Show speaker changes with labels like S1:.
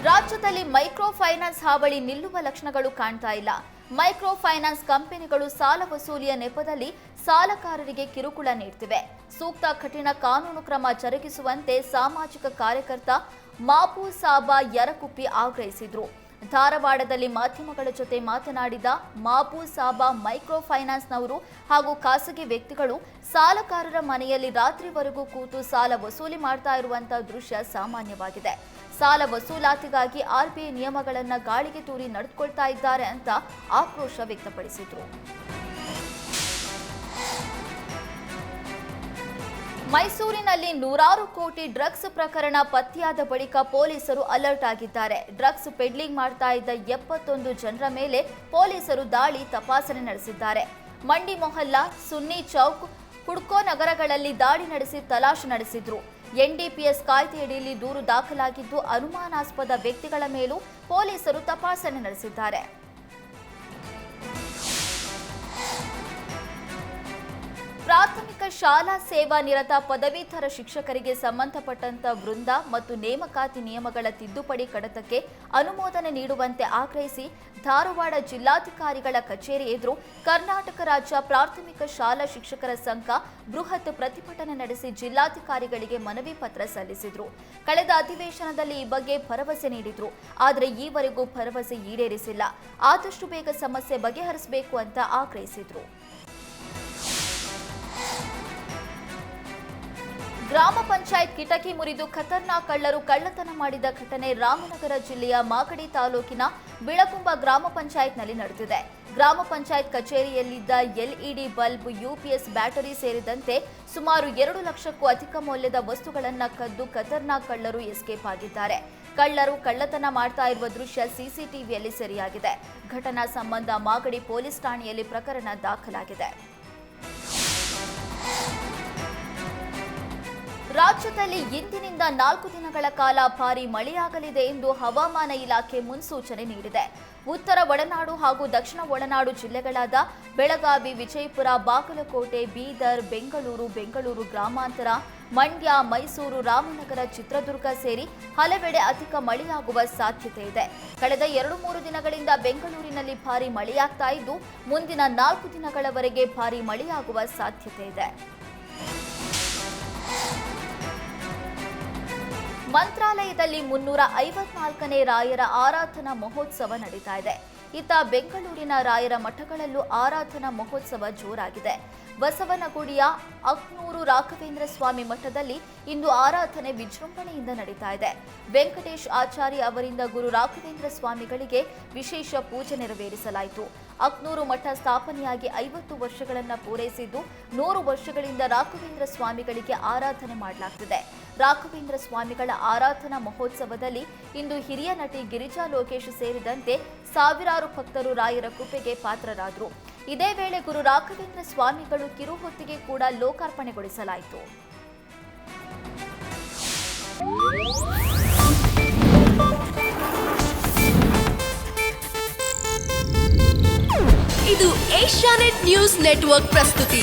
S1: ರಾಜ್ಯದಲ್ಲಿ micro finance ಹಾವಳಿ ನಿಲ್ಲುವ ಲಕ್ಷಣಗಳು ಕಾಣ್ತಾ ಇಲ್ಲ. ಮೈಕ್ರೋ ಫೈನಾನ್ಸ್ ಕಂಪನಿಗಳು ಸಾಲ ವಸೂಲಿಯ ನೆಪದಲ್ಲಿ ಸಾಲಗಾರರಿಗೆ ಕಿರುಕುಳ ನೀಡುತ್ತಿವೆ. ಸೂಕ್ತ ಕಠಿಣ ಕಾನೂನು ಕ್ರಮ ಜರುಗಿಸುವಂತೆ ಸಾಮಾಜಿಕ ಕಾರ್ಯಕರ್ತ ಮಾಬೂಸಾಬ ಯರಕುಪ್ಪಿ ಆಗ್ರಹಿಸಿದರು. ಧಾರವಾಡದಲ್ಲಿ ಮಾಧ್ಯಮಗಳ ಜೊತೆ ಮಾತನಾಡಿದ ಮಾಬೂಸಾಬ, ಮೈಕ್ರೋ ಫೈನಾನ್ಸ್ನವರು ಹಾಗೂ ಖಾಸಗಿ ವ್ಯಕ್ತಿಗಳು ಸಾಲಗಾರರ ಮನೆಯಲ್ಲಿ ರಾತ್ರಿವರೆಗೂ ಕೂತು ಸಾಲ ವಸೂಲಿ ಮಾಡ್ತಾ ಇರುವಂತಹ ದೃಶ್ಯ ಸಾಮಾನ್ಯವಾಗಿದೆ. ಸಾಲ ವಸೂಲಾತಿಗಾಗಿ ಆರ್ಬಿಐ ನಿಯಮಗಳನ್ನು ಗಾಳಿಗೆ ತೂರಿ ನಡೆದುಕೊಳ್ತಾ ಇದ್ದಾರೆ ಅಂತ ಆಕ್ರೋಶ ವ್ಯಕ್ತಪಡಿಸಿದರು. ಮೈಸೂರಿನಲ್ಲಿ ನೂರಾರು ಕೋಟಿ ಡ್ರಗ್ಸ್ ಪ್ರಕರಣ ಪತ್ತೆಯಾದ ಬಳಿಕ ಪೊಲೀಸರು ಅಲರ್ಟ್ ಆಗಿದ್ದಾರೆ. ಡ್ರಗ್ಸ್ ಪೆಡ್ಲಿಂಗ್ ಮಾಡ್ತಾ ಇದ್ದ 71 ಜನರ ಮೇಲೆ ಪೊಲೀಸರು ದಾಳಿ ತಪಾಸಣೆ ನಡೆಸಿದ್ದಾರೆ. ಮಂಡಿ ಮೊಹಲ್ಲಾ, ಸುನ್ನಿ ಚೌಕ್, ಹುಡ್ಕೋ ನಗರಗಳಲ್ಲಿ ದಾಳಿ ನಡೆಸಿ ತಲಾಶ್ ನಡೆಸಿದ್ರು. ಎನ್ಡಿಪಿಎಸ್ ಕಾಯ್ದೆಯಡಿಯಲ್ಲಿ ದೂರು ದಾಖಲಾಗಿದ್ದು ಅನುಮಾನಾಸ್ಪದ ವ್ಯಕ್ತಿಗಳ ಮೇಲೂ ಪೊಲೀಸರು ತಪಾಸಣೆ ನಡೆಸಿದ್ದಾರೆ. ಪ್ರಾಥಮಿಕ ಶಾಲಾ ಸೇವಾ ನಿರತ ಪದವೀಧರ ಶಿಕ್ಷಕರಿಗೆ ಸಂಬಂಧಪಟ್ಟಂತ ವೃಂದ ಮತ್ತು ನೇಮಕಾತಿ ನಿಯಮಗಳ ತಿದ್ದುಪಡಿ ಕಡತಕ್ಕೆ ಅನುಮೋದನೆ ನೀಡುವಂತೆ ಆಗ್ರಹಿಸಿ ಧಾರವಾಡ ಜಿಲ್ಲಾಧಿಕಾರಿಗಳ ಕಚೇರಿ ಎದುರು ಕರ್ನಾಟಕ ರಾಜ್ಯ ಪ್ರಾಥಮಿಕ ಶಾಲಾ ಶಿಕ್ಷಕರ ಸಂಘ ಬೃಹತ್ ಪ್ರತಿಭಟನೆ ನಡೆಸಿ ಜಿಲ್ಲಾಧಿಕಾರಿಗಳಿಗೆ ಮನವಿ ಪತ್ರ ಸಲ್ಲಿಸಿದ್ರು. ಕಳೆದ ಅಧಿವೇಶನದಲ್ಲಿ ಈ ಬಗ್ಗೆ ಭರವಸೆ ನೀಡಿದ್ರು. ಆದರೆ ಈವರೆಗೂ ಭರವಸೆ ಈಡೇರಿಸಿಲ್ಲ. ಆದಷ್ಟು ಬೇಗ ಸಮಸ್ಯೆ ಬಗೆಹರಿಸಬೇಕು ಅಂತ ಆಗ್ರಹಿಸಿದ್ರು. ಗ್ರಾಮ ಪಂಚಾಯತ್ ಕಿಟಕಿ ಮುರಿದು ಖತರ್ನಾಕ್ ಕಳ್ಳರು ಕಳ್ಳತನ ಮಾಡಿದ ಘಟನೆ ರಾಮನಗರ ಜಿಲ್ಲೆಯ ಮಾಗಡಿ ತಾಲೂಕಿನ ಬಿಳಕುಂಬ ಗ್ರಾಮ ಪಂಚಾಯತ್ನಲ್ಲಿ ನಡೆದಿದೆ. ಗ್ರಾಮ ಪಂಚಾಯತ್ ಕಚೇರಿಯಲ್ಲಿದ್ದ ಎಲ್ಇಡಿ ಬಲ್ಬ್, ಯುಪಿಎಸ್ ಬ್ಯಾಟರಿ ಸೇರಿದಂತೆ ಸುಮಾರು 2 ಲಕ್ಷಕ್ಕೂ ಅಧಿಕ ಮೌಲ್ಯದ ವಸ್ತುಗಳನ್ನು ಕದ್ದು ಖತರ್ನಾಕ್ ಕಳ್ಳರು ಎಸ್ಕೇಪ್ ಆಗಿದ್ದಾರೆ. ಕಳ್ಳರು ಕಳ್ಳತನ ಮಾಡ್ತಾ ಇರುವ ದೃಶ್ಯ ಸಿಸಿಟಿವಿಯಲ್ಲಿ ಸೆರೆಯಾಗಿದೆ. ಘಟನಾ ಸಂಬಂಧ ಮಾಗಡಿ ಪೊಲೀಸ್ ಠಾಣೆಯಲ್ಲಿ ಪ್ರಕರಣ ದಾಖಲಾಗಿದೆ. ರಾಜ್ಯದಲ್ಲಿ ಇಂದಿನಿಂದ 4 ದಿನಗಳ ಕಾಲ ಭಾರೀ ಮಳೆಯಾಗಲಿದೆ ಎಂದು ಹವಾಮಾನ ಇಲಾಖೆ ಮುನ್ಸೂಚನೆ ನೀಡಿದೆ. ಉತ್ತರ ಒಳನಾಡು ಹಾಗೂ ದಕ್ಷಿಣ ಒಳನಾಡು ಜಿಲ್ಲೆಗಳಾದ ಬೆಳಗಾವಿ, ವಿಜಯಪುರ, ಬಾಗಲಕೋಟೆ, ಬೀದರ್, ಬೆಂಗಳೂರು ಗ್ರಾಮಾಂತರ, ಮಂಡ್ಯ, ಮೈಸೂರು, ರಾಮನಗರ, ಚಿತ್ರದುರ್ಗ ಸೇರಿ ಹಲವೆಡೆ ಅಧಿಕ ಮಳೆಯಾಗುವ ಸಾಧ್ಯತೆ ಇದೆ. ಕಳೆದ 2-3 ದಿನಗಳಿಂದ ಬೆಂಗಳೂರಿನಲ್ಲಿ ಭಾರೀ ಮಳೆಯಾಗ್ತಾ ಇದ್ದು ಮುಂದಿನ 4 ದಿನಗಳವರೆಗೆ ಭಾರೀ ಮಳೆಯಾಗುವ ಸಾಧ್ಯತೆ ಇದೆ. ಮಂತ್ರಾಲಯದಲ್ಲಿ 354ನೇ ರಾಯರ ಆರಾಧನಾ ಮಹೋತ್ಸವ ನಡೀತಾ ಇದೆ. ಇತ್ತ ಬೆಂಗಳೂರಿನ ರಾಯರ ಮಠಗಳಲ್ಲೂ ಆರಾಧನಾ ಮಹೋತ್ಸವ ಜೋರಾಗಿದೆ. ಬಸವನಗುಡಿಯ ಅಕ್ನೂರು ರಾಘವೇಂದ್ರ ಸ್ವಾಮಿ ಮಠದಲ್ಲಿ ಇಂದು ಆರಾಧನೆ ವಿಜೃಂಭಣೆಯಿಂದ ನಡೀತಾ ಇದೆ. ವೆಂಕಟೇಶ್ ಆಚಾರ್ಯ ಅವರಿಂದ ಗುರು ರಾಘವೇಂದ್ರ ಸ್ವಾಮಿಗಳಿಗೆ ವಿಶೇಷ ಪೂಜೆ ನೆರವೇರಿಸಲಾಯಿತು. ಅಕ್ನೂರು ಮಠ ಸ್ಥಾಪನೆಯಾಗಿ 50 ವರ್ಷಗಳನ್ನು ಪೂರೈಸಿದ್ದು 100 ವರ್ಷಗಳಿಂದ ರಾಘವೇಂದ್ರ ಸ್ವಾಮಿಗಳಿಗೆ ಆರಾಧನೆ ಮಾಡಲಾಗ್ತಿದೆ. ರಾಘವೇಂದ್ರ ಸ್ವಾಮಿಗಳ ಆರಾಧನಾ ಮಹೋತ್ಸವದಲ್ಲಿ ಇಂದು ಹಿರಿಯ ನಟಿ ಗಿರಿಜಾ ಲೋಕೇಶ್ ಸೇರಿದಂತೆ ಸಾವಿರಾರು ಭಕ್ತರು ರಾಯರ ಕೃಪೆಗೆ ಪಾತ್ರರಾದರು. ಇದೇ ವೇಳೆ ಗುರು ರಾಘವೇಂದ್ರ ಸ್ವಾಮಿಗಳು ಕಿರುಹೊತ್ತಿಗೆ ಕೂಡ ಲೋಕಾರ್ಪಣೆಗೊಳಿಸಲಾಯಿತು.
S2: ಇದು ಏಷ್ಯಾನೆಟ್ ನ್ಯೂಸ್ ನೆಟ್ವರ್ಕ್ ಪ್ರಸ್ತುತಿ.